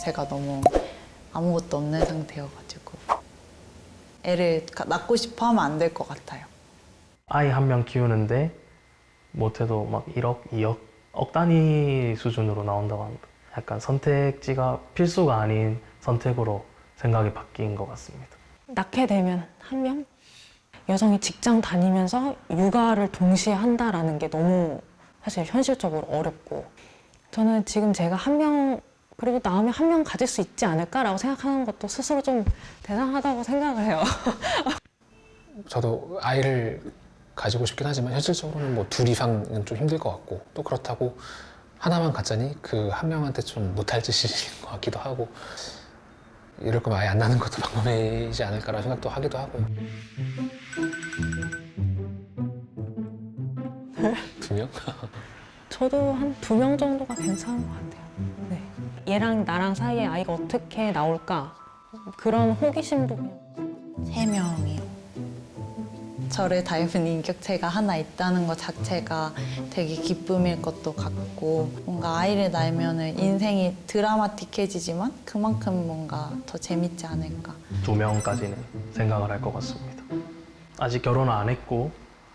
제가 너무 아무것도 없는 상태여가지고 애를 낳고 싶어 하면 안 될 것 같아요. 아이 한 명 키우는데 못해도 막 1억, 2억, 억 단위 수준으로 나온다고 합니다. 약간 선택지가 필수가 아닌 선택으로 생각이 바뀐 것 같습니다. 낳게 되면 한 명? 여성이 직장 다니면서 육아를 동시에 한다라는 게 너무 사실 현실적으로 어렵고 저는 지금 제가 한 명 그리고 낳으면 한 명 가질 수 있지 않을까라고 생각하는 것도 스스로 좀 대단하다고 생각을 해요. 저도 아이를 가지고 싶긴 하지만 현실적으로는 뭐 둘 이상은 좀 힘들 것 같고 또 그렇다고 하나만 갖자니 그 한 명한테 좀 못할 짓인 것 같기도 하고 이럴 거면 아예 안 낳는 것도 방법이지 않을까라는 생각도 하기도 하고요. 2명? 저도 한 2명 정도가 괜찮은 것 같아요. 네. 얘랑 나랑 사이에 아이가 어떻게 나올까 그런 호기심도 그냥 3명이요. 저를 닮은 인격체가 하나 있다는 것 자체가 되게 기쁨일 것도 같고 뭔가 아이를 낳으면 인생이 드라마틱해지지만 그만큼 뭔가 더 재밌지 않을까. 2명까지는 생각을 할 것 같습니다. 아직 결혼을 안 했고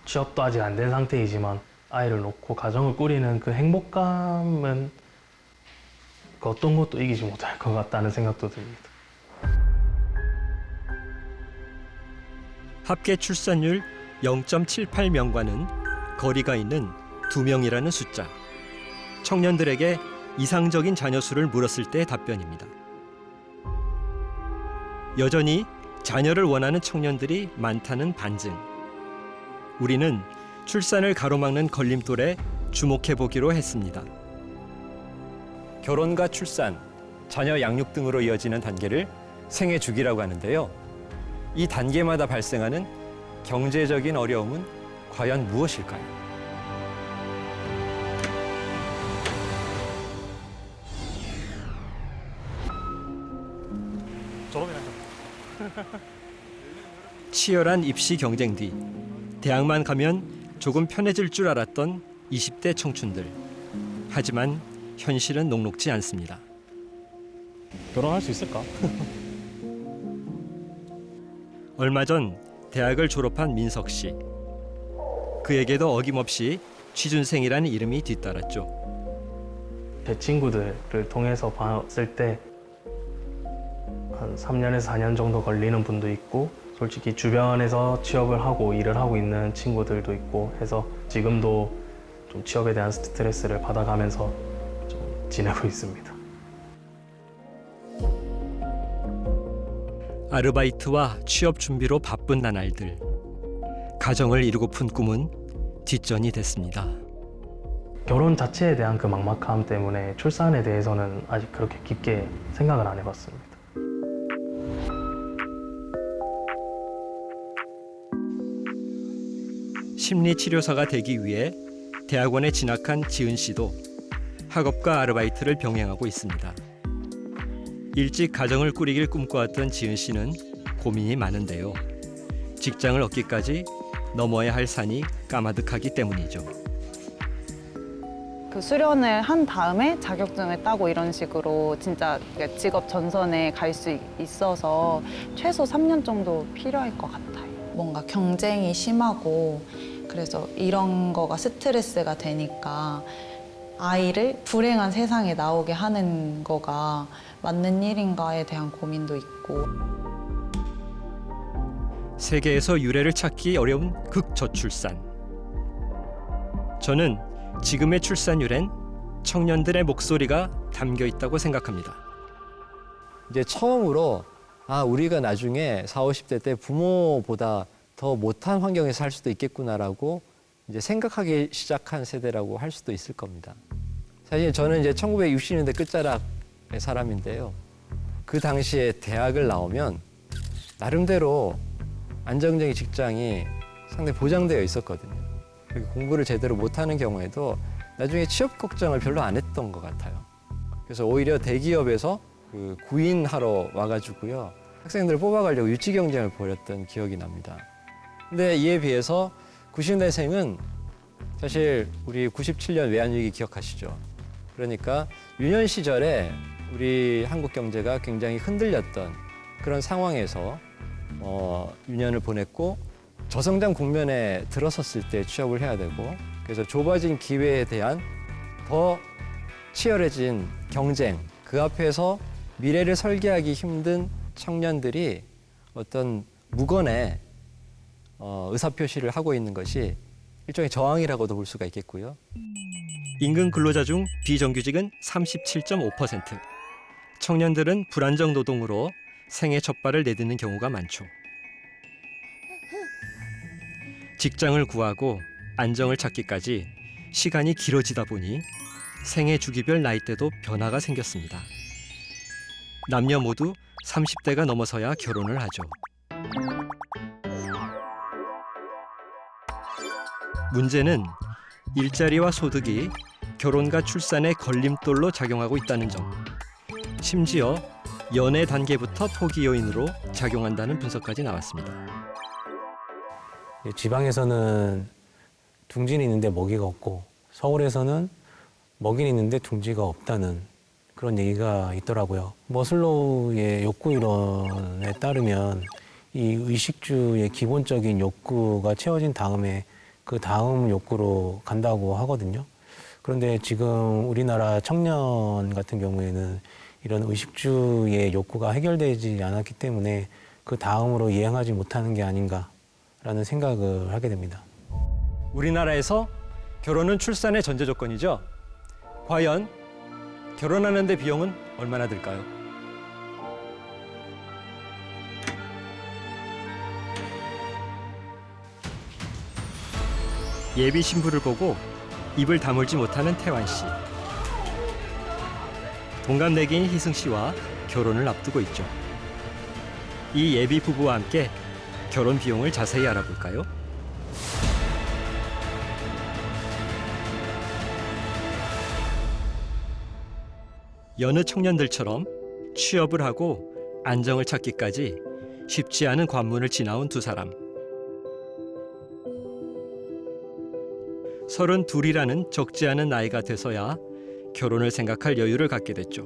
취업도 아직 안 된 상태이지만 아이를 놓고 가정을 꾸리는 그 행복감은 그 어떤 것도 이기지 못할 것 같다는 생각도 듭니다. 합계 출산율 0.78명과는 거리가 있는 2명이라는 숫자. 청년들에게 이상적인 자녀 수를 물었을 때의 답변입니다. 여전히 자녀를 원하는 청년들이 많다는 반증. 우리는 출산을 가로막는 걸림돌에 주목해보기로 했습니다. 결혼과 출산, 자녀 양육 등으로 이어지는 단계를 생애 주기라고 하는데요. 이 단계마다 발생하는 경제적인 어려움은 과연 무엇일까요? 치열한 입시 경쟁 뒤 대학만 가면 조금 편해질 줄 알았던 20대 청춘들. 하지만 현실은 녹록지 않습니다. 결혼할 수 있을까? 얼마 전 대학을 졸업한 민석 씨. 그에게도 어김없이 취준생이라는 이름이 뒤따랐죠. 제 친구들을 통해서 봤을 때 한 3년에서 4년 정도 걸리는 분도 있고 솔직히 주변에서 취업을 하고 일을 하고 있는 친구들도 있고 해서 지금도 좀 취업에 대한 스트레스를 받아가면서 좀 지내고 있습니다. 아르바이트와 취업 준비로 바쁜 나날들. 가정을 이루고픈 꿈은 뒷전이 됐습니다. 결혼 자체에 대한 그 막막함 때문에 출산에 대해서는 아직 그렇게 깊게 생각을 안 해봤습니다. 심리치료사가 되기 위해 대학원에 진학한 지은 씨도 학업과 아르바이트를 병행하고 있습니다. 일찍 가정을 꾸리길 꿈꿔왔던 지은 씨는 고민이 많은데요. 직장을 얻기까지 넘어야 할 산이 까마득하기 때문이죠. 그 수련을 한 다음에 자격증을 따고 이런 식으로 진짜 직업 전선에 갈 수 있어서 최소 3년 정도 필요할 것 같아요. 뭔가 경쟁이 심하고 그래서 이런 거가 스트레스가 되니까 아이를 불행한 세상에 나오게 하는 거가 맞는 일인가에 대한 고민도 있고. 세계에서 유례를 찾기 어려운 극저출산. 저는 지금의 출산율엔 청년들의 목소리가 담겨 있다고 생각합니다. 이제 처음으로 우리가 나중에 40, 50대 때 부모보다 더 못한 환경에서 살 수도 있겠구나라고 이제 생각하기 시작한 세대라고 할 수도 있을 겁니다. 사실 저는 이제 1960년대 끝자락의 사람인데요. 그 당시에 대학을 나오면 나름대로 안정적인 직장이 상당히 보장되어 있었거든요. 공부를 제대로 못하는 경우에도 나중에 취업 걱정을 별로 안 했던 것 같아요. 그래서 오히려 대기업에서 그 구인하러 와가지고요. 학생들을 뽑아가려고 유치 경쟁을 벌였던 기억이 납니다. 근데 이에 비해서 90년대생은 사실 우리 97년 외환위기 기억하시죠? 그러니까 유년 시절에 우리 한국 경제가 굉장히 흔들렸던 그런 상황에서 유년을 보냈고 저성장 국면에 들어섰을 때 취업을 해야 되고 그래서 좁아진 기회에 대한 더 치열해진 경쟁 그 앞에서 미래를 설계하기 힘든 청년들이 어떤 무건의 의사표시를 하고 있는 것이 일종의 저항이라고도 볼 수가 있겠고요. 임금 근로자 중 비정규직은 37.5%. 청년들은 불안정 노동으로 생애 첫 발을 내딛는 경우가 많죠. 직장을 구하고 안정을 찾기까지 시간이 길어지다 보니 생애 주기별 나이대도 변화가 생겼습니다. 남녀 모두 30대가 넘어서야 결혼을 하죠. 문제는 일자리와 소득이 결혼과 출산의 걸림돌로 작용하고 있다는 점. 심지어 연애 단계부터 포기 요인으로 작용한다는 분석까지 나왔습니다. 지방에서는 둥지는 있는데 먹이가 없고 서울에서는 먹이는 있는데 둥지가 없다는 그런 얘기가 있더라고요. 머슬로우의 욕구 이론에 따르면 이 의식주의 기본적인 욕구가 채워진 다음에 그 다음 욕구로 간다고 하거든요. 그런데 지금 우리나라 청년 같은 경우에는 이런 의식주의 욕구가 해결되지 않았기 때문에 그 다음으로 이행하지 못하는 게 아닌가라는 생각을 하게 됩니다. 우리나라에서 결혼은 출산의 전제 조건이죠. 과연 결혼하는 데 비용은 얼마나 들까요? 예비 신부를 보고 입을 다물지 못하는 태환 씨. 동갑내기인 희승 씨와 결혼을 앞두고 있죠. 이 예비 부부와 함께 결혼 비용을 자세히 알아볼까요? 여느 청년들처럼 취업을 하고 안정을 찾기까지 쉽지 않은 관문을 지나온 두 사람. 32이라는 적지 않은 나이가 돼서야 결혼을 생각할 여유를 갖게 됐죠.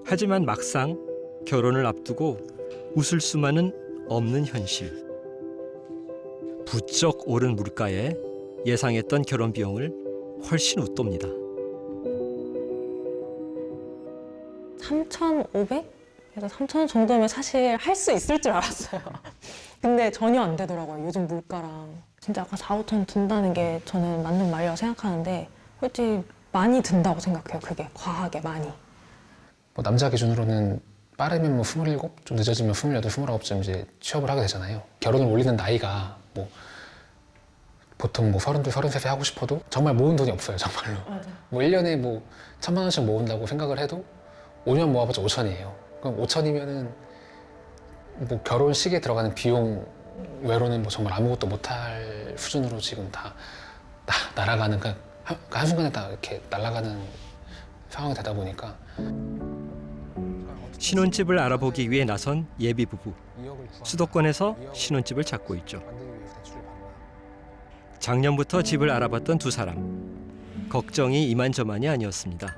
하지만 막상 결혼을 앞두고 웃을 수만은 없는 현실. 부쩍 오른 물가에 예상했던 결혼 비용을 훨씬 웃돕니다. 3,500에서 3,000 정도면 사실 할 수 있을 줄 알았어요. 근데 전혀 안 되더라고요. 요즘 물가랑. 진짜 아까 4, 5천 든다는 게 저는 맞는 말이라고 생각하는데 솔직히 많이 든다고 생각해요. 그게 과하게 많이. 뭐 남자 기준으로는 빠르면 뭐 27, 좀 늦어지면 28, 29쯤 이제 취업을 하게 되잖아요. 결혼을 올리는 나이가 뭐 보통 뭐 32, 33에 하고 싶어도 정말 모은 돈이 없어요, 정말로. 맞아. 뭐 1년에 뭐 1,000만 원씩 모은다고 생각을 해도 5년 모아봤자 5천이에요. 그럼 5천이면은 뭐 결혼식에 들어가는 비용 외로는 뭐 정말 아무것도 못할 수준으로 지금 다 날아가는, 그러니까 한순간에 다 이렇게 날아가는 상황이 되다 보니까. 신혼집을 알아보기 위해 나선 예비 부부. 수도권에서 신혼집을 찾고 있죠. 작년부터 집을 알아봤던 두 사람. 걱정이 이만저만이 아니었습니다.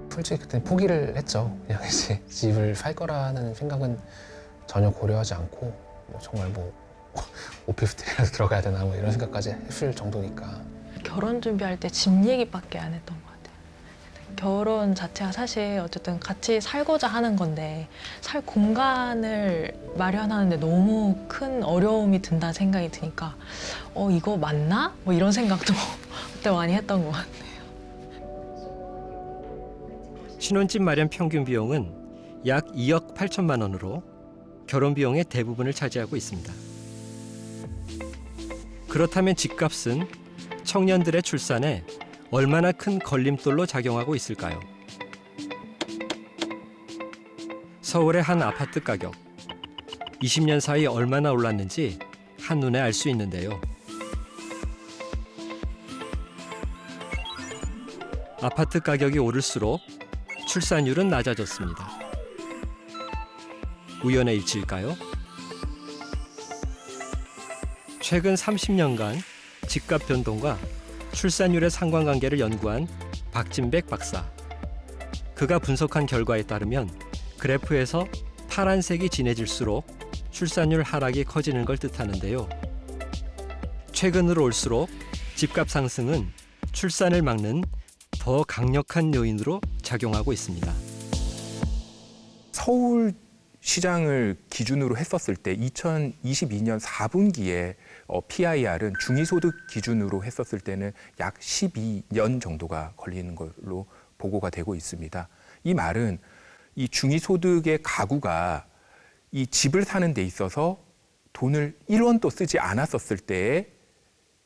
솔직히 그때 포기를 했죠. 그냥 이제 집을 살 거라는 생각은 전혀 고려하지 않고 뭐 정말 뭐 오피스텔이라도 들어가야 되나 뭐 이런 생각까지 했을 정도니까. 결혼 준비할 때 집 얘기밖에 안 했던 것 같아요. 결혼 자체가 사실 어쨌든 같이 살고자 하는 건데 살 공간을 마련하는데 너무 큰 어려움이 든다는 생각이 드니까 이거 맞나? 뭐 이런 생각도 그때 많이 했던 것 같아요. 신혼집 마련 평균 비용은 약 2억 8천만 원으로 결혼 비용의 대부분을 차지하고 있습니다. 그렇다면 집값은 청년들의 출산에 얼마나 큰 걸림돌로 작용하고 있을까요? 서울의 한 아파트 가격. 20년 사이 얼마나 올랐는지 한눈에 알 수 있는데요. 아파트 가격이 오를수록 출산율은 낮아졌습니다. 우연의 일치일까요? 최근 30년간 집값 변동과 출산율의 상관관계를 연구한 박진백 박사. 그가 분석한 결과에 따르면 그래프에서 파란색이 진해질수록 출산율 하락이 커지는 걸 뜻하는데요. 최근으로 올수록 집값 상승은 출산을 막는 더 강력한 요인으로 작용하고 있습니다. 서울 시장을 기준으로 했었을 때 2022년 4분기에 PIR은 중위소득 기준으로 했었을 때는 약 12년 정도가 걸리는 걸로 보고가 되고 있습니다. 이 말은 이 중위소득의 가구가 이 집을 사는 데 있어서 돈을 1원도 쓰지 않았었을 때에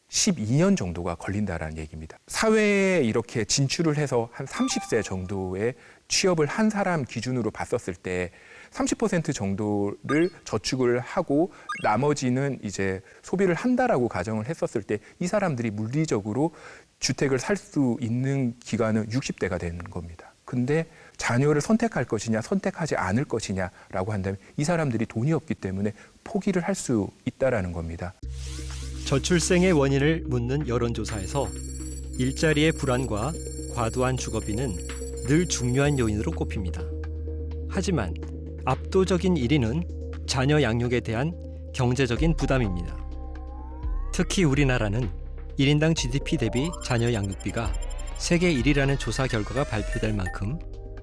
12년 정도가 걸린다라는 얘기입니다. 사회에 이렇게 진출을 해서 한 30세 정도의 취업을 한 사람 기준으로 봤었을 때 30% 정도를 저축을 하고 나머지는 이제 소비를 한다라고 가정을 했었을 때 이 사람들이 물리적으로 주택을 살 수 있는 기간은 60대가 되는 겁니다. 근데 자녀를 선택할 것이냐 선택하지 않을 것이냐라고 한다면 이 사람들이 돈이 없기 때문에 포기를 할 수 있다라는 겁니다. 저출생의 원인을 묻는 여론조사에서 일자리의 불안과 과도한 주거비는 늘 중요한 요인으로 꼽힙니다. 하지만 압도적인 1위는 자녀 양육에 대한 경제적인 부담입니다. 특히 우리나라는 1인당 GDP 대비 자녀 양육비가 세계 1위라는 조사 결과가 발표될 만큼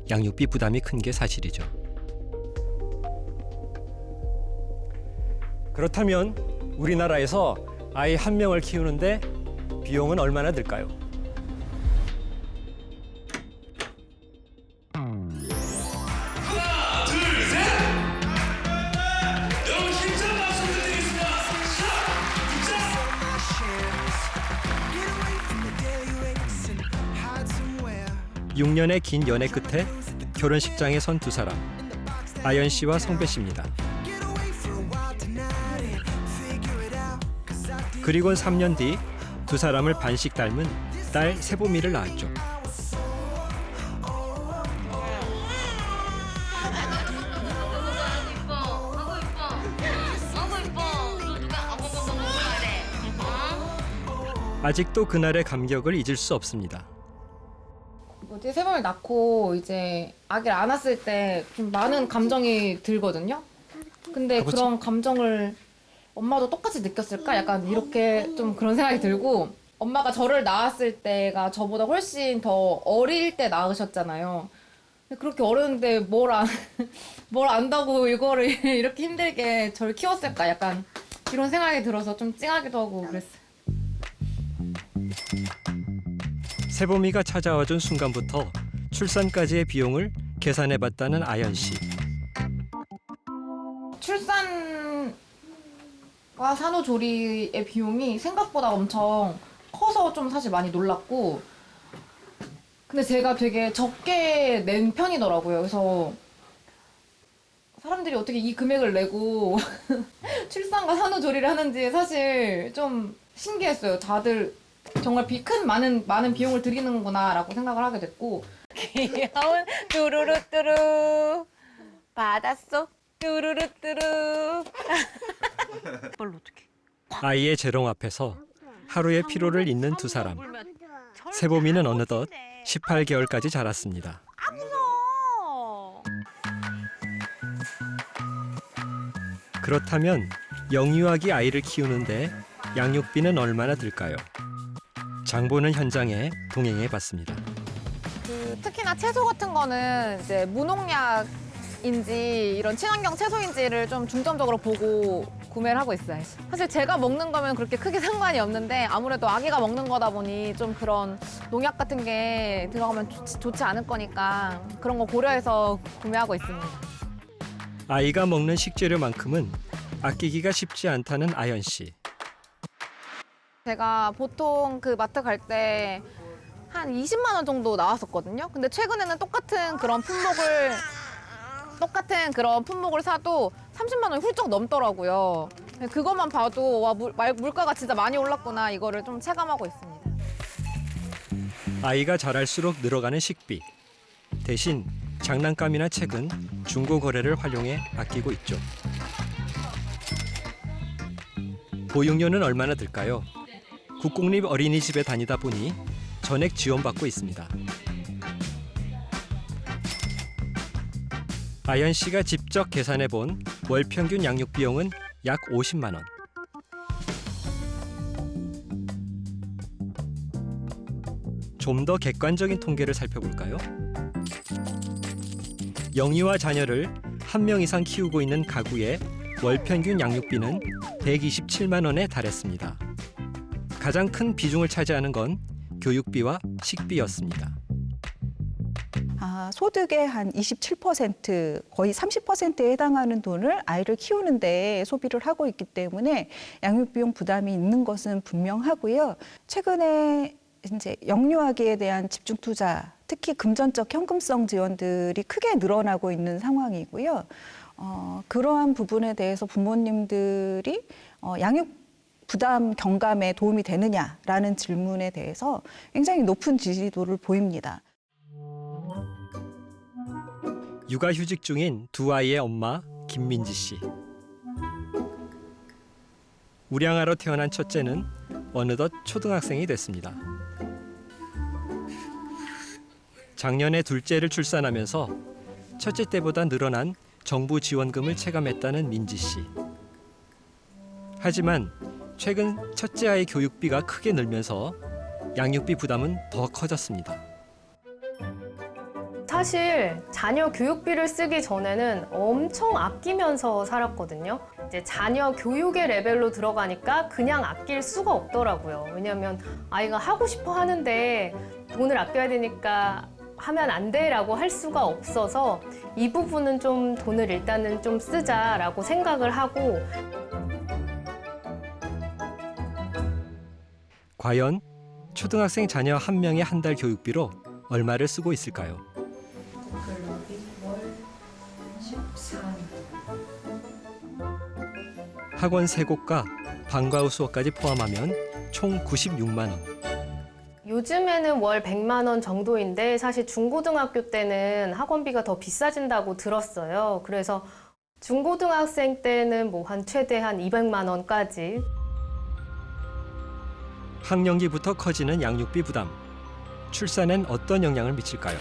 양육비 부담이 큰 게 사실이죠. 그렇다면 우리나라에서 아이 한 명을 키우는데 비용은 얼마나 들까요? 여러분 힘찬 박수 부탁드리겠습니다. 6년의 긴 연애 끝에 결혼식장에 선 두 사람, 아연 씨와 성배 씨입니다. 그리고 3년 뒤 두 사람을 반씩 닮은 딸 세보미를 낳았죠. 아직도 그날의 감격을 잊을 수 없습니다. 뭐지, 세범을 낳고 이제 아기를 안았을 때 좀 많은 감정이 들거든요. 근데 그런 감정을 엄마도 똑같이 느꼈을까? 약간 이렇게 좀 그런 생각이 들고, 엄마가 저를 낳았을 때가 저보다 훨씬 더 어릴 때 낳으셨잖아요. 근데 그렇게 어렸는데 뭘 안다고 이거를 이렇게 힘들게 저를 키웠을까? 약간 이런 생각이 들어서 좀 찡하기도 하고 그랬어요. 세보미가 찾아와준 순간부터 출산까지의 비용을 계산해봤다는 아연 씨. 출산과 산후조리의 비용이 생각보다 엄청 커서 좀 사실 많이 놀랐고, 근데 제가 되게 적게 낸 편이더라고요. 그래서 사람들이 어떻게 이 금액을 내고 출산과 산후조리를 하는지 사실 좀 신기했어요. 다들 정말 많은 비용을 들이는구나라고 생각을 하게 됐고. 귀여운 뚜루루뚜루 받았어 뚜루루뚜루. 이걸로 어떻게? 아이의 재롱 앞에서 하루의 피로를 잊는 두 사람. 세보미는 어느덧 18개월까지 자랐습니다. 그렇다면 영유아기 아이를 키우는데 양육비는 얼마나 들까요? 장보는 현장에 동행해봤습니다. 특히나 채소 같은 거는 이제 무농약인지 이런 친환경 채소인지를 좀 중점적으로 보고 구매를 하고 있어요. 사실 제가 먹는 거면 그렇게 크게 상관이 없는데 아무래도 아기가 먹는 거다 보니 좀 그런 농약 같은 게 들어가면 좋지 않을 거니까 그런 거 고려해서 구매하고 있습니다. 아이가 먹는 식재료만큼은 아끼기가 쉽지 않다는 아연 씨. 제가 보통 그 마트 갈 때 한 20만 원 정도 나왔었거든요. 근데 최근에는 똑같은 그런 품목을 사도 30만 원이 훌쩍 넘더라고요. 그것만 봐도 와, 물가가 진짜 많이 올랐구나, 이거를 좀 체감하고 있습니다. 아이가 자랄수록 늘어가는 식비. 대신 장난감이나 책은 중고 거래를 활용해 아끼고 있죠. 보육료는 얼마나 들까요? 국공립 어린이집에 다니다 보니 전액 지원받고 있습니다. 아연 씨가 직접 계산해 본 월 평균 양육 비용은 약 50만 원. 좀 더 객관적인 통계를 살펴볼까요? 영유아 자녀를 한 명 이상 키우고 있는 가구의 월 평균 양육비는 127만 원에 달했습니다. 가장 큰 비중을 차지하는 건 교육비와 식비였습니다. 소득의 한 27%, 거의 30%에 해당하는 돈을 아이를 키우는데 소비를 하고 있기 때문에 양육비용 부담이 있는 것은 분명하고요. 최근에 이제 영유아기에 대한 집중 투자, 특히 금전적 현금성 지원들이 크게 늘어나고 있는 상황이고요. 그러한 부분에 대해서 부모님들이 양육 부담 경감에 도움이 되느냐라는 질문에 대해서 굉장히 높은 지지도를 보입니다. 육아휴직 중인 두 아이의 엄마 김민지 씨. 우량아로 태어난 첫째는 어느덧 초등학생이 됐습니다. 작년에 둘째를 출산하면서 첫째 때보다 늘어난 정부 지원금을 체감했다는 민지 씨. 하지만 최근 첫째 아이 교육비가 크게 늘면서 양육비 부담은 더 커졌습니다. 사실 자녀 교육비를 쓰기 전에는 엄청 아끼면서 살았거든요. 이제 자녀 교육의 레벨로 들어가니까 그냥 아낄 수가 없더라고요. 왜냐하면 아이가 하고 싶어 하는데 돈을 아껴야 되니까 하면 안 돼라고 할 수가 없어서 이 부분은 좀 돈을 일단은 좀 쓰자라고 생각을 하고. 과연 초등학생 자녀 한 명의 한 달 교육비로 얼마를 쓰고 있을까요? 학원 3곳과 방과 후 수업까지 포함하면 총 96만 원. 요즘에는 월 100만 원 정도인데 사실 중고등학교 때는 학원비가 더 비싸진다고 들었어요. 그래서 중고등학생 때는 뭐 최대 한 200만 원까지. 학령기부터 커지는 양육비 부담. 출산엔 어떤 영향을 미칠까요?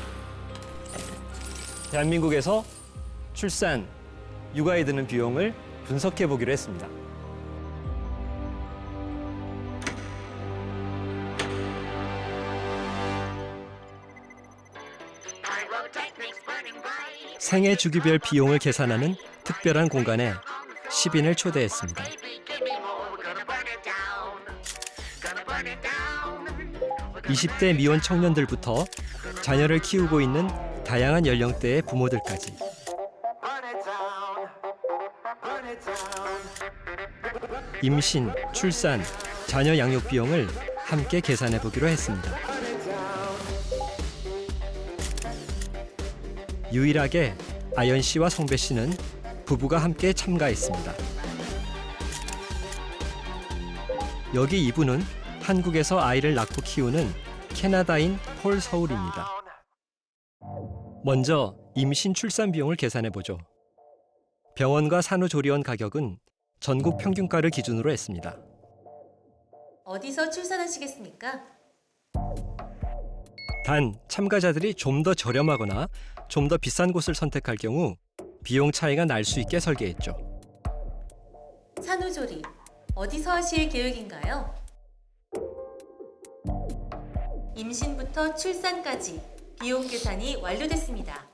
대한민국에서 출산, 육아에 드는 비용을 분석해 보기로 했습니다. 생애 주기별 비용을 계산하는 특별한 공간에 10인을 초대했습니다. 20대 미혼 청년들부터 자녀를 키우고 있는 다양한 연령대의 부모들까지. 임신, 출산, 자녀 양육 비용을 함께 계산해 보기로 했습니다. 유일하게 아연 씨와 성배 씨는 부부가 함께 참가했습니다. 여기 이분은 한국에서 아이를 낳고 키우는 캐나다인 폴 서울입니다. 먼저 임신 출산 비용을 계산해 보죠. 병원과 산후조리원 가격은 전국 평균가를 기준으로 했습니다. 어디서 출산하시겠습니까? 단 참가자들이 좀 더 저렴하거나 좀 더 비싼 곳을 선택할 경우 비용 차이가 날 수 있게 설계했죠. 산후조리, 어디서 하실 계획인가요? 임신부터 출산까지 비용 계산이 완료됐습니다.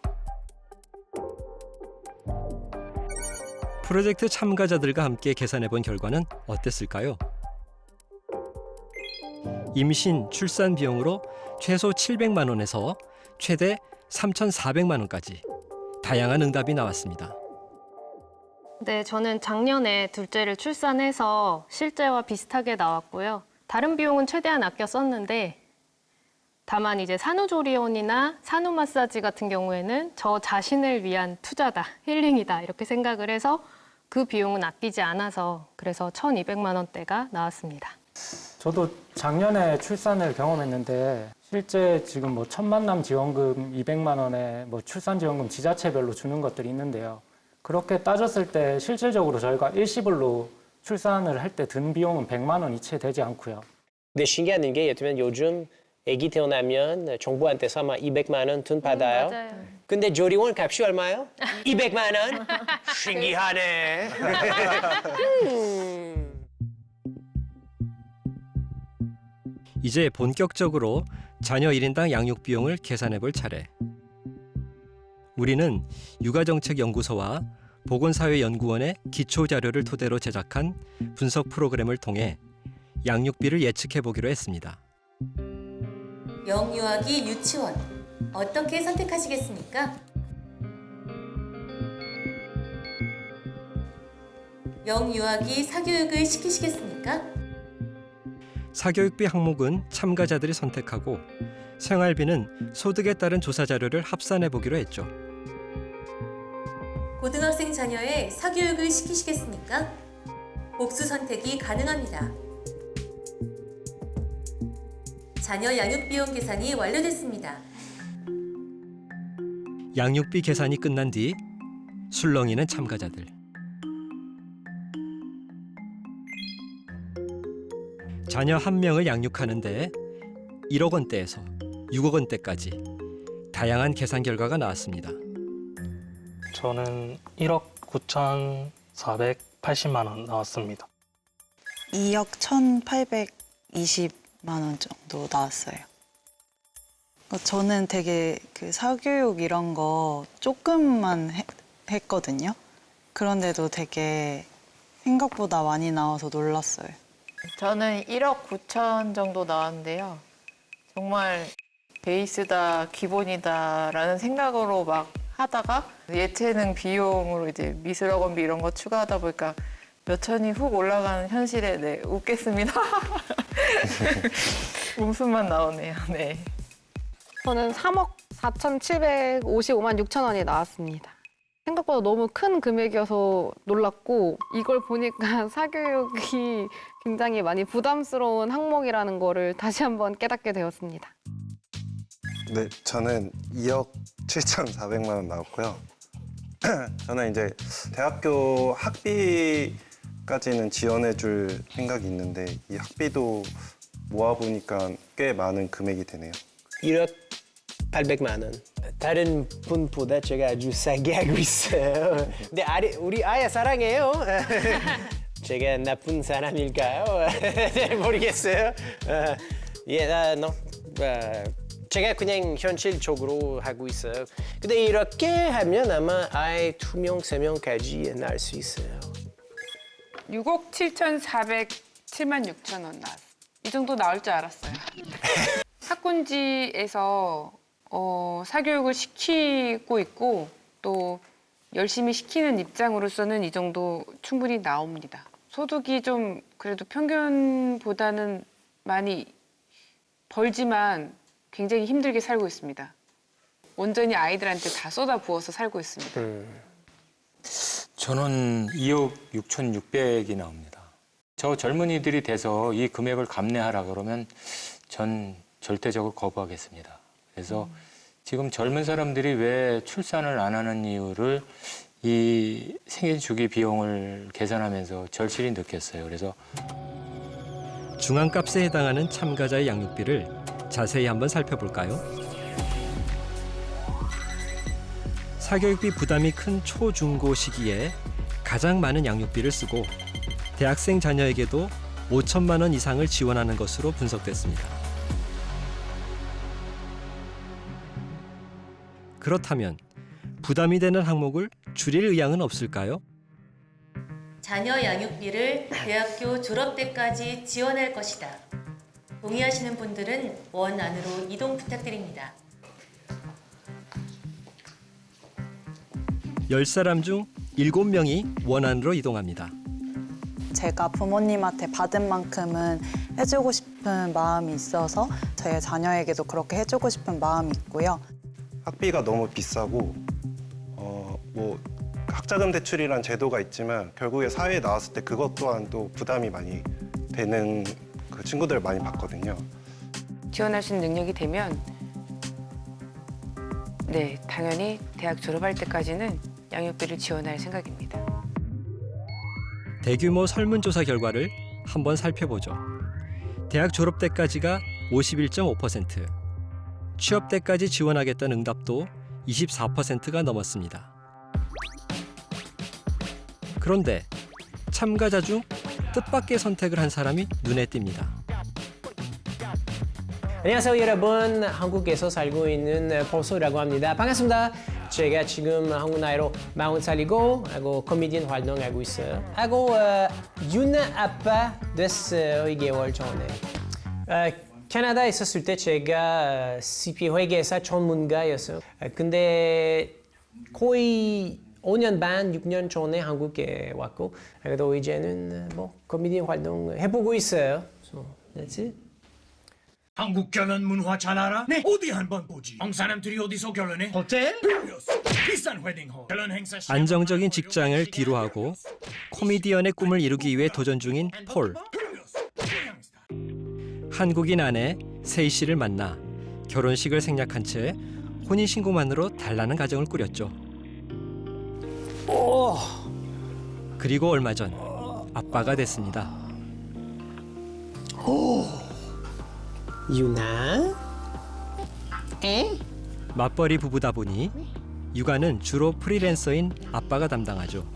프로젝트 참가자들과 함께 계산해본 결과는 어땠을까요? 임신, 출산 비용으로 최소 700만 원에서 최대 3,400만 원까지 다양한 응답이 나왔습니다. 네, 저는 작년에 둘째를 출산해서 실제와 비슷하게 나왔고요. 다른 비용은 최대한 아껴 썼는데 다만 이제 산후조리원이나 산후마사지 같은 경우에는 저 자신을 위한 투자다, 힐링이다 이렇게 생각을 해서 그 비용은 아끼지 않아서 그래서 1,200만 원대가 나왔습니다. 저도 작년에 출산을 경험했는데 실제 지금 뭐 첫 만남 지원금 200만 원에 뭐 출산 지원금 지자체별로 주는 것들이 있는데요. 그렇게 따졌을 때 실질적으로 저희가 일시불로 출산을 할 때 든 비용은 100만 원이 채 되지 않고요. 근데 신기한 게 요즘 아기 태어나면 정부한테서 아마 200만 원 돈 받아요. 맞아요. 근데 조리원 값이 얼마요? 200만 원? 신기하네. 이제 본격적으로 자녀 1인당 양육 비용을 계산해 볼 차례. 우리는 육아정책연구소와 보건사회연구원의 기초 자료를 토대로 제작한 분석 프로그램을 통해 양육비를 예측해 보기로 했습니다. 영유아기 유치원 어떻게 선택하시겠습니까? 영유아기 사교육을 시키시겠습니까? 사교육비 항목은 참가자들이 선택하고 생활비는 소득에 따른 조사 자료를 합산해 보기로 했죠. 고등학생 자녀의 사교육을 시키시겠습니까? 복수 선택이 가능합니다. 자녀 양육 비용 계산이 완료됐습니다. 양육비 계산이 끝난 뒤 술렁이는 참가자들. 자녀 한 명을 양육하는데 1억 원대에서 6억 원대까지 다양한 계산 결과가 나왔습니다. 저는 1억 9,480만 원 나왔습니다. 2억 1,820만 원 정도 나왔어요. 저는 되게 그 사교육 이런 거 조금만 했거든요. 그런데도 되게 생각보다 많이 나와서 놀랐어요. 저는 1억 9천 정도 나왔는데요. 정말 베이스다, 기본이다라는 생각으로 막 하다가 예체능 비용으로 이제 미술학원비 이런 거 추가하다 보니까 몇 천이 훅 올라가는 현실에 네, 웃겠습니다. 웃음만 나오네요. 네. 저는 3억 4,755만 6천 원이 나왔습니다. 생각보다 너무 큰 금액이어서 놀랐고 이걸 보니까 사교육이 굉장히 많이 부담스러운 항목이라는 거를 다시 한번 깨닫게 되었습니다. 네, 저는 2억 7,400만 원 나왔고요. 저는 이제 대학교 학비까지는 지원해 줄 생각이 있는데 이 학비도 모아보니까 꽤 많은 금액이 되네요. 1억 800만 원. 다른 분보다 제가 아주 싸게 하고 있어요. 근데 우리 아야 사랑해요. 제가 나쁜 사람일까요? 모르겠어요. 제가 그냥 현실적으로 하고 있어요. 근데 이렇게 하면 아마 아이 2명, 3명까지 낳을 수 있어요. 6억 7,407만 6천 원 나왔어요. 이 정도 나올 줄 알았어요. 학군지에서 사교육을 시키고 있고 또 열심히 시키는 입장으로서는 이 정도 충분히 나옵니다. 소득이 좀 그래도 평균보다는 많이 벌지만 굉장히 힘들게 살고 있습니다. 온전히 아이들한테 다 쏟아부어서 살고 있습니다. 저는 2억 6,600이 나옵니다. 저 젊은이들이 돼서 이 금액을 감내하라 그러면 전 절대적으로 거부하겠습니다. 그래서 지금 젊은 사람들이 왜 출산을 안 하는 이유를 이 생애 주기 비용을 계산하면서 절실히 느꼈어요. 그래서 중앙값에 해당하는 참가자의 양육비를 자세히 한번 살펴볼까요? 사교육비 부담이 큰 초중고 시기에 가장 많은 양육비를 쓰고 대학생 자녀에게도 5천만 원 이상을 지원하는 것으로 분석됐습니다. 그렇다면 부담이 되는 항목을 줄일 의향은 없을까요? 자녀 양육비를 대학교 졸업 때까지 지원할 것이다. 동의하시는 분들은 원 안으로 이동 부탁드립니다. 10사람 중 7명이 원 안으로 이동합니다. 제가 부모님한테 받은 만큼은 해주고 싶은 마음이 있어서 저희 자녀에게도 그렇게 해주고 싶은 마음이 있고요. 학비가 너무 비싸고 뭐 학자금 대출이란 제도가 있지만 결국에 사회에 나왔을 때 그것 또한 또 부담이 많이 되는 그 친구들을 많이 봤거든요. 지원할 수 있는 능력이 되면 네, 당연히 대학 졸업할 때까지는 양육비를 지원할 생각입니다. 대규모 설문조사 결과를 한번 살펴보죠. 대학 졸업 때까지가 51.5%, 취업 때까지 지원하겠다는 응답도 24%가 넘었습니다. 그런데 참가자 중 뜻밖의 선택을 한 사람이 눈에 띕니다. 안녕하세요 여러분. 한국에서 살고 있는 폴소라고 합니다. 반갑습니다. 제가 지금 한국 나이로 40살이고 하고 코미디언 활동하고 있어요. 하고 유나 아빠 됐어요. 2개월 전에. 캐나다에 있었을 때 제가 CP 회계사 전문가였어요. 근데 거의 5년 반, 6년 전에 한국에 왔고 그래도 이제는 뭐 코미디언 활동 해보고 있어요. So, that's it. 한국 결혼 문화 잘 알아? 네. 어디 한번 보지. 형사람들이 어디서 결혼해? 호텔? 비싼 웨딩홀. 결혼 행사 시간. 안정적인 직장을 뒤로하고 코미디언의 꿈을 이루기 위해 도전 중인 폴. 한국인 아내 세희 씨를 만나 결혼식을 생략한 채 혼인신고만으로 달라는 가정을 꾸렸죠. 그리고 얼마 전 아빠가 됐습니다. 유나? 맞벌이 부부다 보니 육아는 주로 프리랜서인 아빠가 담당하죠.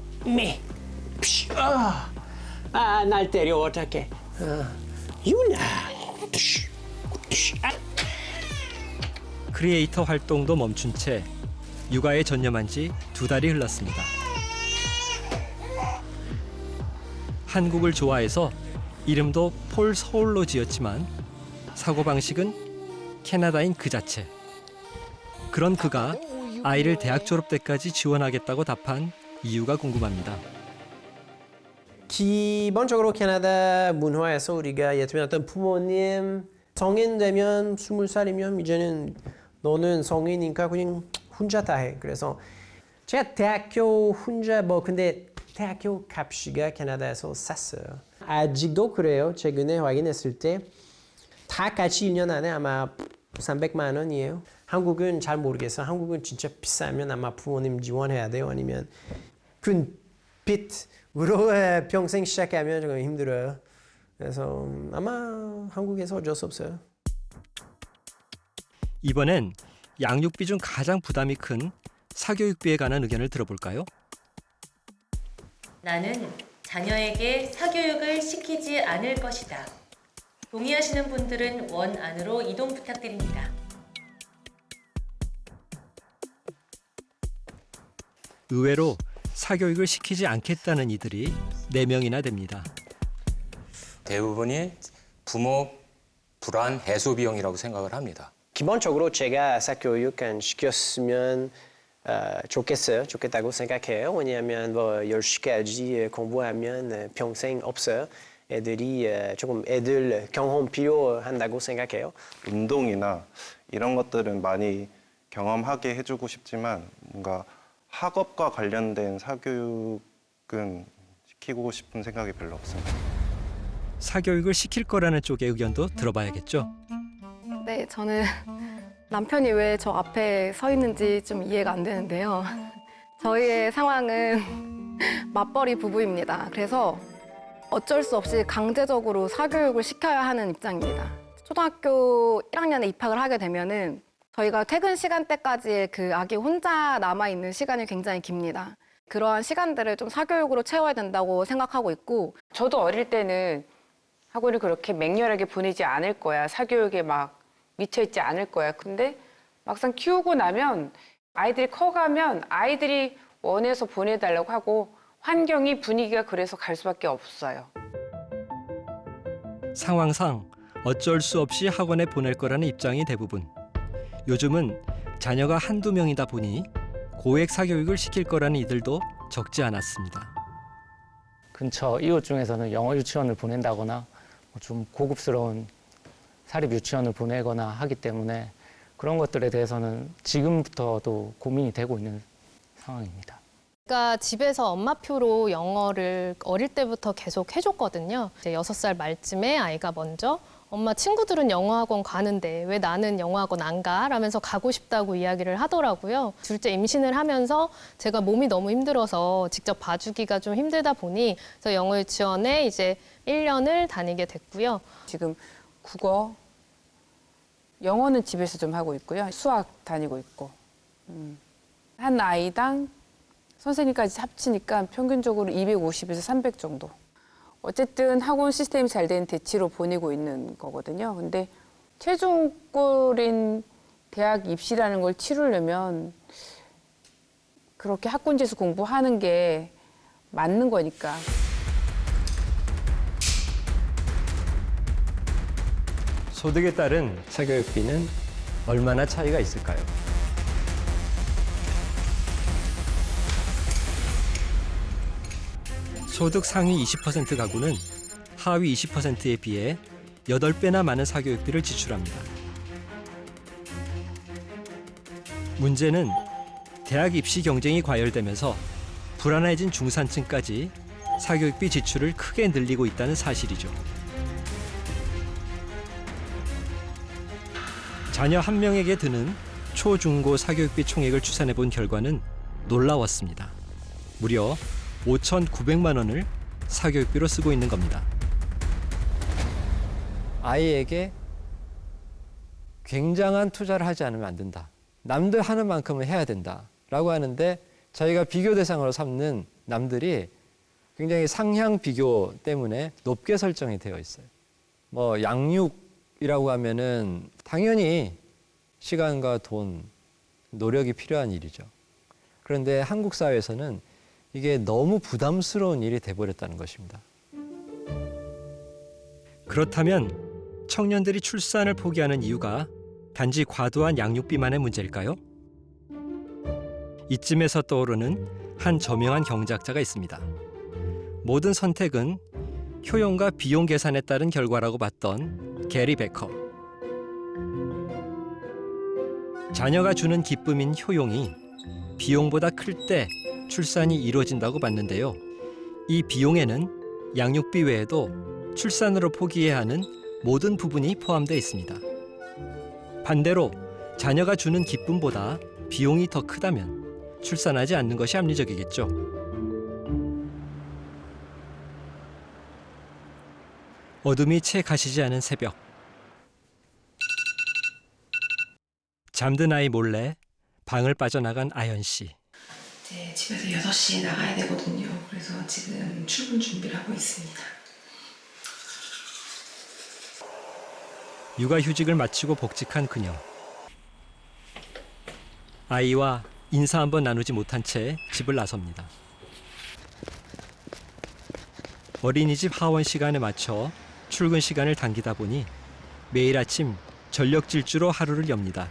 날 때려 어떡해. 유나. 크리에이터 활동도 멈춘 채 육아에 전념한 지 2달이 흘렀습니다. 한국을 좋아해서 이름도 폴 서울로 지었지만 사고방식은 캐나다인 그 자체. 그런 그가 아이를 대학 졸업 때까지 지원하겠다고 답한 이유가 궁금합니다. 기본적으로 캐나다 문화에서 우리가 예를 들면 어떤 부모님 성인 되면 20살이면 이제는 너는 성인이니까 그냥 혼자 다 해. 그래서 제가 대학교 혼자 근데 대학교 값이가 캐나다에서 쌌어요. 아직도 그래요. 최근에 확인했을 때 다 같이 1년 안에 아마 300만 원이에요. 한국은 잘 모르겠어요. 한국은 진짜 비싸면 아마 부모님 지원해야 돼요. 아니면 큰 빚으로 평생 시작하면 조금 힘들어요. 그래서 아마 한국에서 어쩔 수 없어요. 이번엔 양육비 중 가장 부담이 큰 사교육비에 관한 의견을 들어볼까요? 나는 자녀에게 사교육을 시키지 않을 것이다. 동의하시는 분들은 원 안으로 이동 부탁드립니다. 의외로 사교육을 시키지 않겠다는 이들이 4명이나 됩니다. 대부분이 부모 불안 해소 비용이라고 생각을 합니다. 기본적으로 제가 사교육은 시켰으면 좋겠다고 생각해요. 왜냐하면 10시까지 공부하면 평생 없어요. 애들이 조금 애들 경험 필요한다고 생각해요. 운동이나 이런 것들은 많이 경험하게 해주고 싶지만 뭔가 학업과 관련된 사교육은 시키고 싶은 생각이 별로 없습니다. 사교육을 시킬 거라는 쪽의 의견도 들어봐야겠죠. 네, 저는 남편이 왜 저 앞에 서 있는지 좀 이해가 안 되는데요. 저희의 상황은 맞벌이 부부입니다. 그래서 어쩔 수 없이 강제적으로 사교육을 시켜야 하는 입장입니다. 초등학교 1학년에 입학을 하게 되면은 저희가 퇴근 시간대까지의 그 아기 혼자 남아있는 시간이 굉장히 깁니다. 그러한 시간들을 좀 사교육으로 채워야 된다고 생각하고 있고 저도 어릴 때는 학원을 그렇게 맹렬하게 보내지 않을 거야. 사교육에 막 미쳐있지 않을 거야. 근데 막상 키우고 나면 아이들이 커가면 아이들이 원해서 보내달라고 하고 환경이 분위기가 그래서 갈 수밖에 없어요. 상황상 어쩔 수 없이 학원에 보낼 거라는 입장이 대부분. 요즘은 자녀가 한두 명이다 보니 고액 사교육을 시킬 거라는 이들도 적지 않았습니다. 근처 이웃 중에서는 영어 유치원을 보낸다거나 좀 고급스러운 사립 유치원을 보내거나 하기 때문에 그런 것들에 대해서는 지금부터도 고민이 되고 있는 상황입니다. 그러니까 집에서 엄마표로 영어를 어릴 때부터 계속 해줬거든요. 이제 6살 말쯤에 아이가 먼저 엄마 친구들은 영어학원 가는데 왜 나는 영어학원 안 가? 라면서 가고 싶다고 이야기를 하더라고요. 둘째 임신을 하면서 제가 몸이 너무 힘들어서 직접 봐주기가 좀 힘들다 보니 그래서 영어 유치원에 이제 1년을 다니게 됐고요. 지금 국어, 영어는 집에서 좀 하고 있고요. 수학 다니고 있고. 한 아이당 선생님까지 합치니까 평균적으로 250에서 300 정도. 어쨌든 학원 시스템이 잘 된 대치로 보내고 있는 거거든요. 근데 최종골인 대학 입시라는 걸 치르려면 그렇게 학군지에서 공부하는 게 맞는 거니까. 소득에 따른 사교육비는 얼마나 차이가 있을까요? 소득 상위 20% 가구는 하위 20%에 비해 8배나 많은 사교육비를 지출합니다. 문제는 대학 입시 경쟁이 과열되면서 불안해진 중산층까지 사교육비 지출을 크게 늘리고 있다는 사실이죠. 자녀 한 명에게 드는 초, 중고 사교육비 총액을 추산해 본 결과는 놀라웠습니다. 무려 5,900만 원을 사교육비로 쓰고 있는 겁니다. 아이에게 굉장한 투자를 하지 않으면 안 된다. 남들 하는 만큼은 해야 된다라고 하는데 저희가 비교 대상으로 삼는 남들이 굉장히 상향 비교 때문에 높게 설정이 되어 있어요. 뭐 양육이라고 하면은 당연히 시간과 돈, 노력이 필요한 일이죠. 그런데 한국 사회에서는 이게 너무 부담스러운 일이 돼버렸다는 것입니다. 그렇다면 청년들이 출산을 포기하는 이유가 단지 과도한 양육비만의 문제일까요? 이쯤에서 떠오르는 한 저명한 경제학자가 있습니다. 모든 선택은 효용과 비용 계산에 따른 결과라고 봤던 게리 베커. 자녀가 주는 기쁨인 효용이 비용보다 클 때 출산이 이루어진다고 봤는데요. 이 비용에는 양육비 외에도 출산으로 포기해야 하는 모든 부분이 포함되어 있습니다. 반대로 자녀가 주는 기쁨보다 비용이 더 크다면 출산하지 않는 것이 합리적이겠죠. 어둠이 채 가시지 않은 새벽. 잠든 아이 몰래 방을 빠져나간 아연 씨. 이제 집에서 6시에 나가야 되거든요. 그래서 지금 출근 준비를 하고 있습니다. 육아휴직을 마치고 복직한 그녀. 아이와 인사 한번 나누지 못한 채 집을 나섭니다. 어린이집 하원 시간에 맞춰 출근 시간을 당기다 보니 매일 아침 전력 질주로 하루를 엽니다.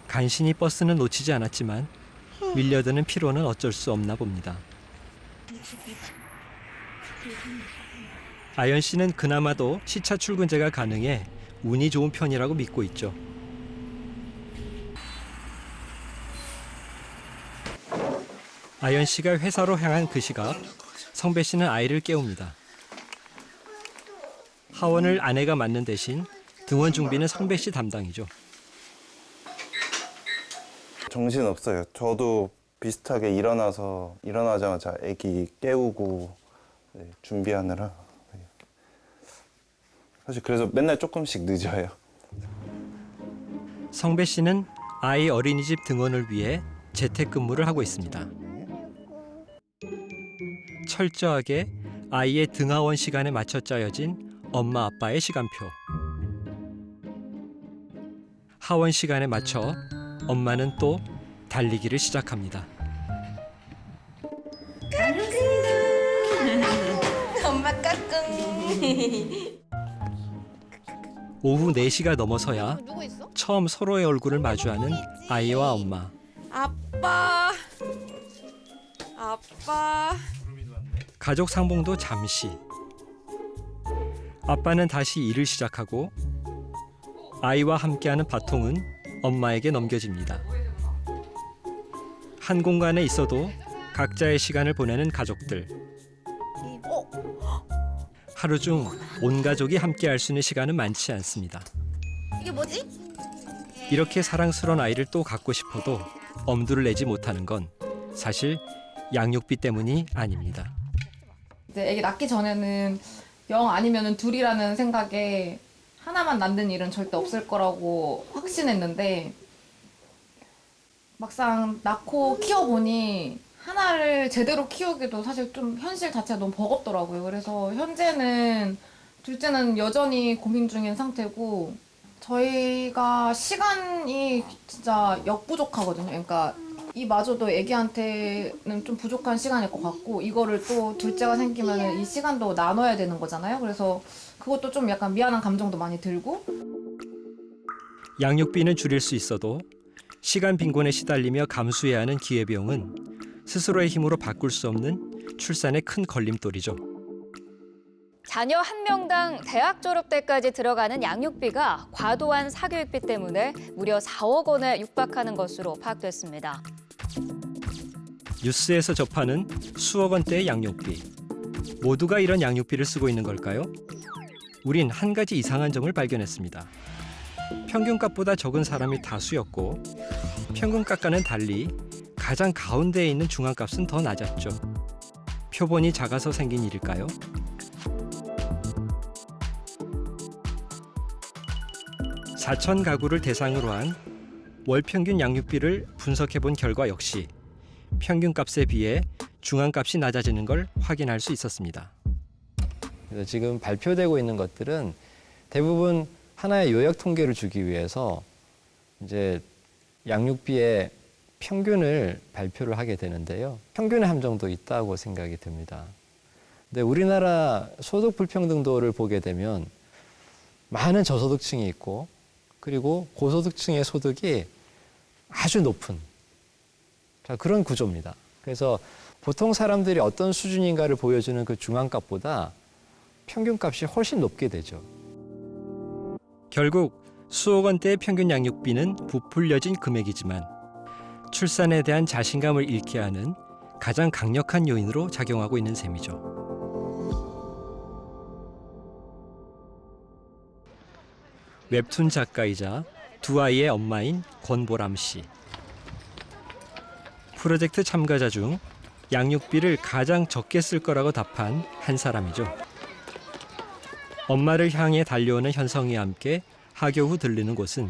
간신히 버스는 놓치지 않았지만 밀려드는 피로는 어쩔 수 없나 봅니다. 아연 씨는 그나마도 시차 출근제가 가능해 운이 좋은 편이라고 믿고 있죠. 아연 씨가 회사로 향한 그 시각, 성배 씨는 아이를 깨웁니다. 하원을 아내가 맡는 대신 등원 준비는 성배 씨 담당이죠. 정신 없어요. 저도 비슷하게 일어나자마자 아기 깨우고 준비하느라 사실 그래서 맨날 조금씩 늦어요. 성배 씨는 아이 어린이집 등원을 위해 재택근무를 하고 있습니다. 철저하게 아이의 등하원 시간에 맞춰 짜여진 엄마 아빠의 시간표. 하원 시간에 맞춰 엄마는 또 달리기를 시작합니다. 엄마 까꿍. 오후 4시가 넘어서야 처음 서로의 얼굴을 마주하는 아이와 엄마. 아빠. 가족 상봉도 잠시. 아빠는 다시 일을 시작하고 아이와 함께하는 바통은 엄마에게 넘겨집니다. 한 공간에 있어도 각자의 시간을 보내는 가족들. 하루 중 온 가족이 함께할 수 있는 시간은 많지 않습니다. 이게 뭐지? 이렇게 사랑스러운 아이를 또 갖고 싶어도 엄두를 내지 못하는 건 사실 양육비 때문이 아닙니다. 이제 애기 낳기 전에는 0 아니면은 둘이라는 생각에 하나만 낳는 일은 절대 없을 거라고 확신했는데 막상 낳고 키워보니 하나를 제대로 키우기도 사실 좀 현실 자체가 너무 버겁더라고요. 그래서 현재는 둘째는 여전히 고민 중인 상태고 저희가 시간이 진짜 역부족하거든요. 그러니까 이마저도 애기한테는 좀 부족한 시간일 것 같고 이거를 또 둘째가 생기면 이 시간도 나눠야 되는 거잖아요. 그래서 그것도 좀 약간 미안한 감정도 많이 들고 양육비는 줄일 수 있어도 시간 빈곤에 시달리며 감수해야 하는 기회비용은 스스로의 힘으로 바꿀 수 없는 출산의 큰 걸림돌이죠. 자녀 한 명당 대학 졸업 때까지 들어가는 양육비가 과도한 사교육비 때문에 무려 4억 원에 육박하는 것으로 파악됐습니다. 뉴스에서 접하는 수억 원대의 양육비. 모두가 이런 양육비를 쓰고 있는 걸까요? 우린 한 가지 이상한 점을 발견했습니다. 평균값보다 적은 사람이 다수였고 평균값과는 달리 가장 가운데에 있는 중앙값은 더 낮았죠. 표본이 작아서 생긴 일일까요? (4천) 가구를 대상으로 한 월평균 양육비를 분석해본 결과 역시 평균값에 비해 중앙값이 낮아지는 걸 확인할 수 있었습니다. 그래서 지금 발표되고 있는 것들은 대부분 하나의 요약 통계를 주기 위해서 이제 양육비의 평균을 발표를 하게 되는데요. 평균의 함정도 있다고 생각이 듭니다. 근데 우리나라 소득 불평등도를 보게 되면 많은 저소득층이 있고 그리고 고소득층의 소득이 아주 높은 그런 구조입니다. 그래서 보통 사람들이 어떤 수준인가를 보여주는 그 중앙값보다 평균값이 훨씬 높게 되죠. 결국 수억 원대의 평균 양육비는 부풀려진 금액이지만 출산에 대한 자신감을 잃게 하는 가장 강력한 요인으로 작용하고 있는 셈이죠. 웹툰 작가이자 두 아이의 엄마인 권보람 씨. 프로젝트 참가자 중 양육비를 가장 적게 쓸 거라고 답한 한 사람이죠. 엄마를 향해 달려오는 현성이와 함께 하교 후 들르는 곳은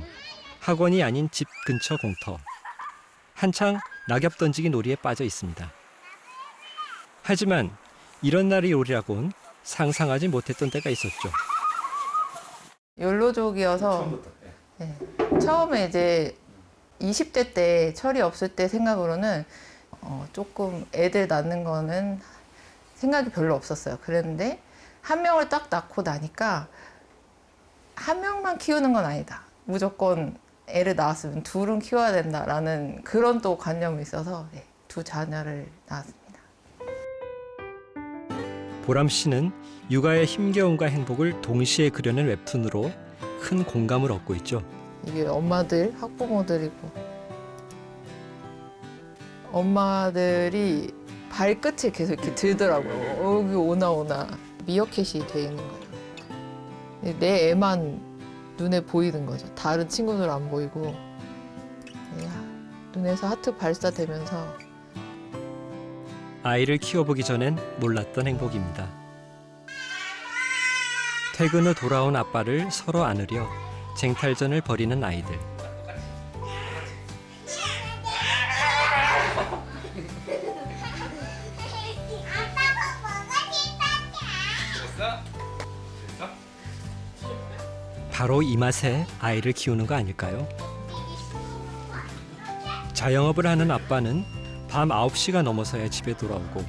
학원이 아닌 집 근처 공터. 한창 낙엽 던지기 놀이에 빠져 있습니다. 하지만 이런 날이 오리라고는 상상하지 못했던 때가 있었죠. 욜로족이어서 네. 처음에 이제 20대 때 철이 없을 때 생각으로는 조금 애들 낳는 거는 생각이 별로 없었어요. 그랬는데 한 명을 딱 낳고 나니까 한 명만 키우는 건 아니다. 무조건 애를 낳았으면 둘은 키워야 된다라는 그런 또 관념이 있어서 네, 두 자녀를 낳았습니다. 보람 씨는 육아의 힘겨움과 행복을 동시에 그려낸 웹툰으로 큰 공감을 얻고 있죠. 이게 엄마들, 학부모들이고 엄마들이 발끝에 계속 이렇게 들더라고요. 여기 오나 미어캣이 돼 있는 거예요. 내 애만 눈에 보이는 거죠. 다른 친구들 안 보이고 눈에서 하트 발사되면서 아이를 키워보기 전엔 몰랐던 행복입니다. 퇴근 후 돌아온 아빠를 서로 안으려 쟁탈전을 벌이는 아이들. 바로 이 맛에 아이를 키우는 거 아닐까요? 자영업을 하는 아빠는 밤 9시가 넘어서야 집에 돌아오고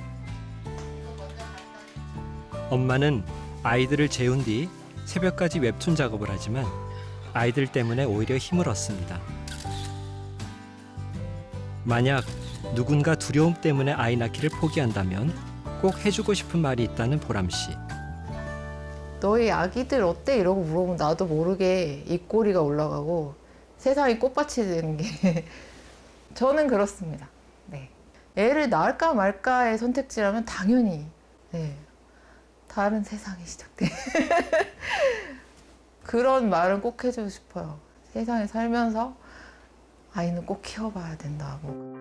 엄마는 아이들을 재운 뒤 새벽까지 웹툰 작업을 하지만 아이들 때문에 오히려 힘을 얻습니다. 만약 누군가 두려움 때문에 아이 낳기를 포기한다면 꼭 해주고 싶은 말이 있다는 보람 씨. 너희 아기들 어때? 이러고 물어보면 나도 모르게 입꼬리가 올라가고 세상이 꽃밭이 되는 게 저는 그렇습니다. 네. 애를 낳을까 말까의 선택지라면 당연히 네. 다른 세상이 시작돼. 그런 말은 꼭 해주고 싶어요. 세상에 살면서 아이는 꼭 키워봐야 된다고.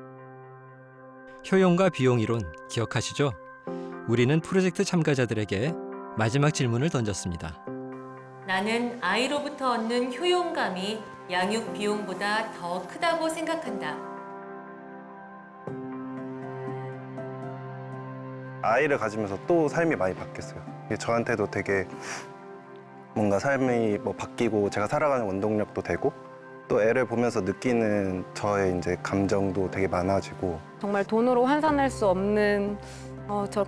효용과 비용 이론 기억하시죠? 우리는 프로젝트 참가자들에게 마지막 질문을 던졌습니다. 나는 아이로부터 얻는 효용감이 양육 비용보다 더 크다고 생각한다. 아이를 가지면서 또 삶이 많이 바뀌었어요. 이게 저한테도 되게 뭔가 삶이 뭐 바뀌고 제가 살아가는 원동력도 되고 또 애를 보면서 느끼는 저의 이제 감정도 되게 많아지고 정말 돈으로 환산할 수 없는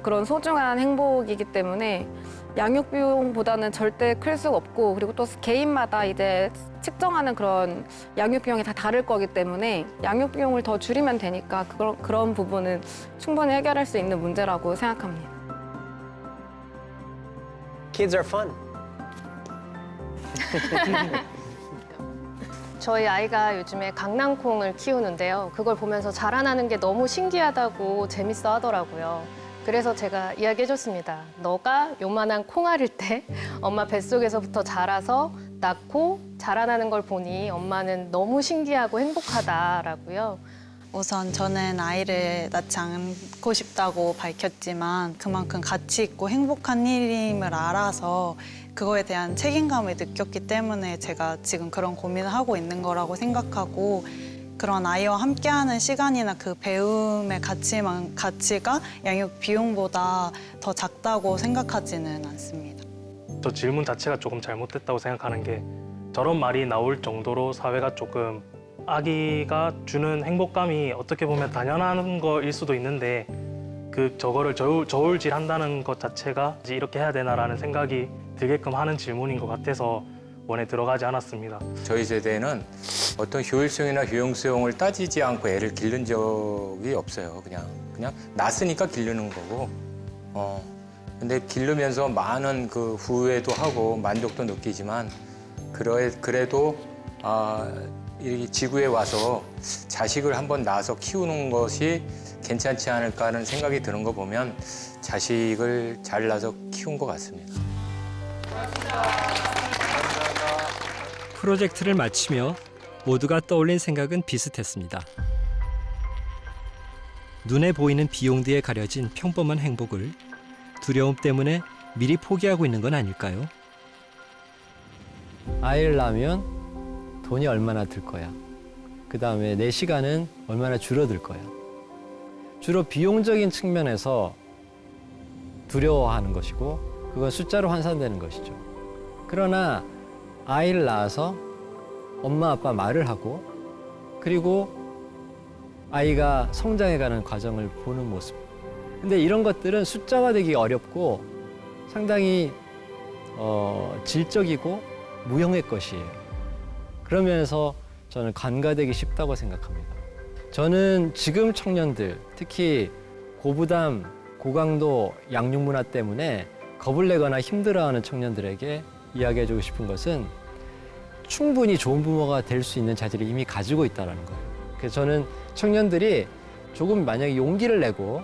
그런 소중한 행복이기 때문에 양육 비용보다는 절대 클 수가 없고 그리고 또 개인마다 이제 측정하는 그런 양육 비용이 다 다를 거기 때문에 양육 비용을 더 줄이면 되니까 그런 부분은 충분히 해결할 수 있는 문제라고 생각합니다. Kids are fun. 저희 아이가 요즘에 강낭콩을 키우는데요. 그걸 보면서 자라나는 게 너무 신기하다고 재밌어 하더라고요. 그래서 제가 이야기해줬습니다. 너가 요만한 콩알일 때 엄마 뱃속에서부터 자라서 낳고 자라나는 걸 보니 엄마는 너무 신기하고 행복하다라고요. 우선 저는 아이를 낳지 않고 싶다고 밝혔지만 그만큼 가치 있고 행복한 일임을 알아서 그거에 대한 책임감을 느꼈기 때문에 제가 지금 그런 고민을 하고 있는 거라고 생각하고 그런 아이와 함께하는 시간이나 그 배움의 가치가 양육 비용보다 더 작다고 생각하지는 않습니다. 저 질문 자체가 조금 잘못됐다고 생각하는 게 저런 말이 나올 정도로 사회가 조금 아기가 주는 행복감이 어떻게 보면 당연한 거일 수도 있는데 저거를 저울질한다는 것 자체가 이렇게 해야 되나라는 생각이 들게끔 하는 질문인 것 같아서 원에 들어가지 않았습니다. 저희 세대는 어떤 효율성이나 효용성을 따지지 않고 애를 기른 적이 없어요. 그냥 낳았으니까 기르는 거고. 근데 기르면서 많은 그 후회도 하고 만족도 느끼지만 그래도 이 지구에 와서 자식을 한번 낳아서 키우는 것이 괜찮지 않을까 하는 생각이 드는 거 보면 자식을 잘 낳아서 키운 것 같습니다. 프로젝트를 마치며 모두가 떠올린 생각은 비슷했습니다. 눈에 보이는 비용 뒤에 가려진 평범한 행복을 두려움 때문에 미리 포기하고 있는 건 아닐까요? 아이를 낳으면 돈이 얼마나 들 거야. 그다음에 내 시간은 얼마나 줄어들 거야. 주로 비용적인 측면에서 두려워하는 것이고 그건 숫자로 환산되는 것이죠. 그러나 아이를 낳아서 엄마 아빠 말을 하고 그리고 아이가 성장해가는 과정을 보는 모습. 근데 이런 것들은 숫자화되기 어렵고 상당히 질적이고 무형의 것이에요. 그런 면에서 저는 간과되기 쉽다고 생각합니다. 저는 지금 청년들, 특히 고부담, 고강도 양육 문화 때문에 겁을 내거나 힘들어하는 청년들에게 이야기해주고 싶은 것은 충분히 좋은 부모가 될 수 있는 자질을 이미 가지고 있다는 거예요. 그래서 저는 청년들이 조금 만약에 용기를 내고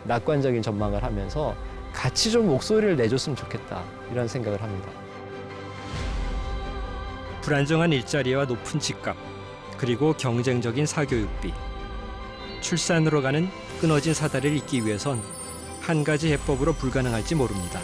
낙관적인 전망을 하면서 같이 좀 목소리를 내줬으면 좋겠다 이런 생각을 합니다. 불안정한 일자리와 높은 집값, 그리고 경쟁적인 사교육비. 출산으로 가는 끊어진 사다리를 잇기 위해선 한 가지 해법으로 불가능할지 모릅니다.